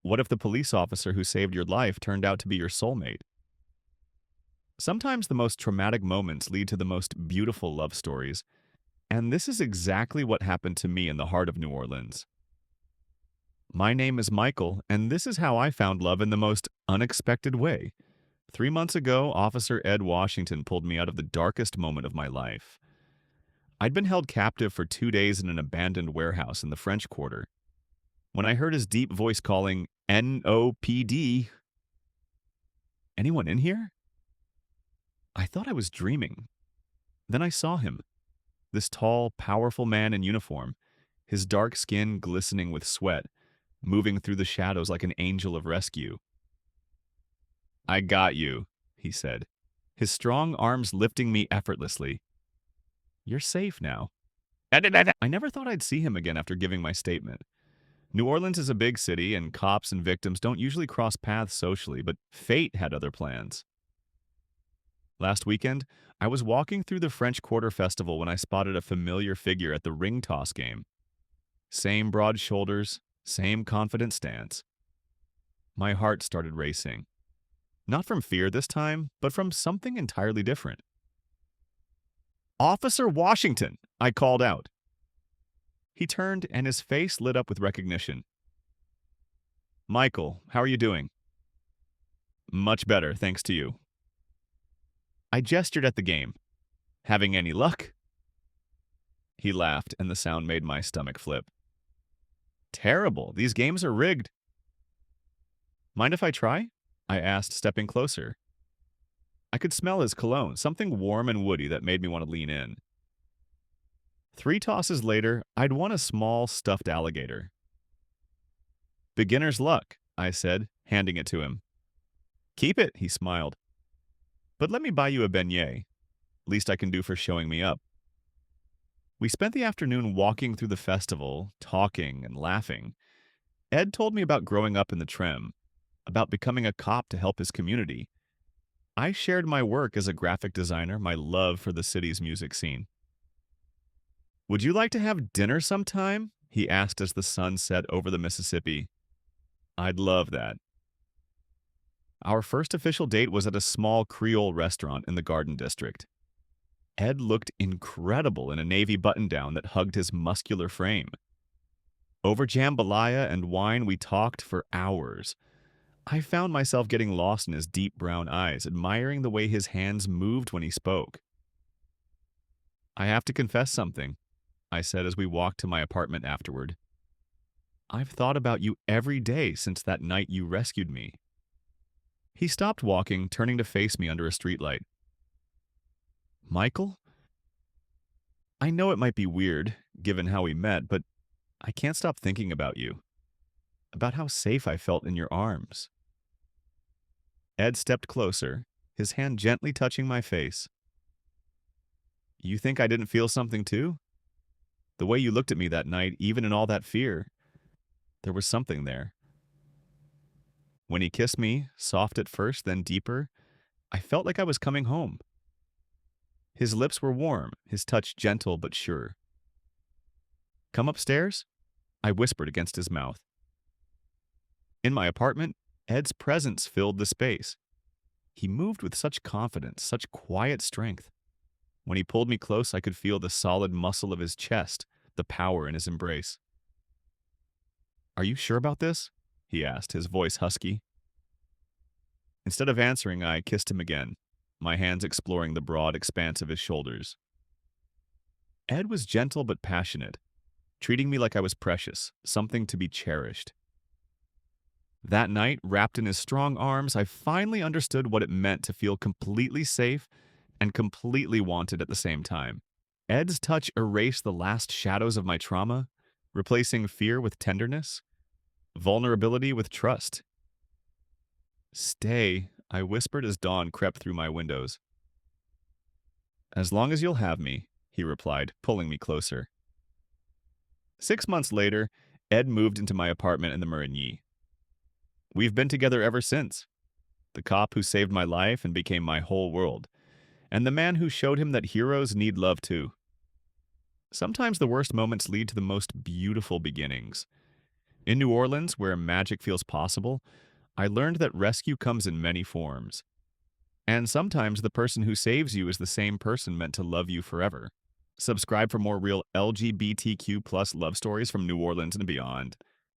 What if the police officer who saved your life turned out to be your soulmate? Sometimes the most traumatic moments lead to the most beautiful love stories, and this is exactly what happened to me in the heart of New Orleans. My name is Michael, and this is how I found love in the most unexpected way. 3 months ago, Officer Ed Washington pulled me out of the darkest moment of my life. I'd been held captive for 2 days in an abandoned warehouse in the French Quarter. When I heard his deep voice calling NOPD, anyone in here? I thought I was dreaming. Then I saw him, this tall, powerful man in uniform, his dark skin glistening with sweat, moving through the shadows like an angel of rescue. I got you, he said, his strong arms lifting me effortlessly. You're safe now. I never thought I'd see him again after giving my statement. New Orleans is a big city, and cops and victims don't usually cross paths socially, but fate had other plans. Last weekend, I was walking through the French Quarter Festival when I spotted a familiar figure at the ring toss game. Same broad shoulders, same confident stance. My heart started racing. Not from fear this time, but from something entirely different. Officer Washington, I called out. He turned and his face lit up with recognition. Michael, how are you doing? Much better, thanks to you. I gestured at the game. Having any luck? He laughed, and the sound made my stomach flip. Terrible. These games are rigged. Mind if I try? I asked, stepping closer. I could smell his cologne, something warm and woody that made me want to lean in. 3 tosses later, I'd won a small stuffed alligator. Beginner's luck, I said, handing it to him. Keep it, he smiled. But let me buy you a beignet. Least I can do for showing me up. We spent the afternoon walking through the festival, talking and laughing. Ed told me about growing up in the Trem, about becoming a cop to help his community. I shared my work as a graphic designer, my love for the city's music scene. Would you like to have dinner sometime? He asked as the sun set over the Mississippi. I'd love that. Our first official date was at a small Creole restaurant in the Garden District. Ed looked incredible in a navy button-down that hugged his muscular frame. Over jambalaya and wine, we talked for hours. I found myself getting lost in his deep brown eyes, admiring the way his hands moved when he spoke. I have to confess something, I said as we walked to my apartment afterward. I've thought about you every day since that night you rescued me. He stopped walking, turning to face me under a streetlight. Michael? I know it might be weird, given how we met, but I can't stop thinking about you. About how safe I felt in your arms. Ed stepped closer, his hand gently touching my face. You think I didn't feel something too? The way you looked at me that night, even in all that fear, there was something there. When he kissed me, soft at first, then deeper, I felt like I was coming home. His lips were warm, his touch gentle but sure. Come upstairs? I whispered against his mouth. In my apartment, Ed's presence filled the space. He moved with such confidence, such quiet strength. When he pulled me close, I could feel the solid muscle of his chest, the power in his embrace. Are you sure about this? He asked, his voice husky. Instead of answering, I kissed him again, my hands exploring the broad expanse of his shoulders. Ed was gentle but passionate, treating me like I was precious, something to be cherished. That night, wrapped in his strong arms, I finally understood what it meant to feel completely safe and completely wanted at the same time. Ed's touch erased the last shadows of my trauma, replacing fear with tenderness, vulnerability with trust. Stay, I whispered as dawn crept through my windows. As long as you'll have me, he replied, pulling me closer. 6 months later, Ed moved into my apartment in the Marigny. We've been together ever since. The cop who saved my life and became my whole world, and the man who showed him that heroes need love too. Sometimes the worst moments lead to the most beautiful beginnings. In New Orleans, where magic feels possible, I learned that rescue comes in many forms. And sometimes the person who saves you is the same person meant to love you forever. Subscribe for more real LGBTQ plus love stories from New Orleans and beyond.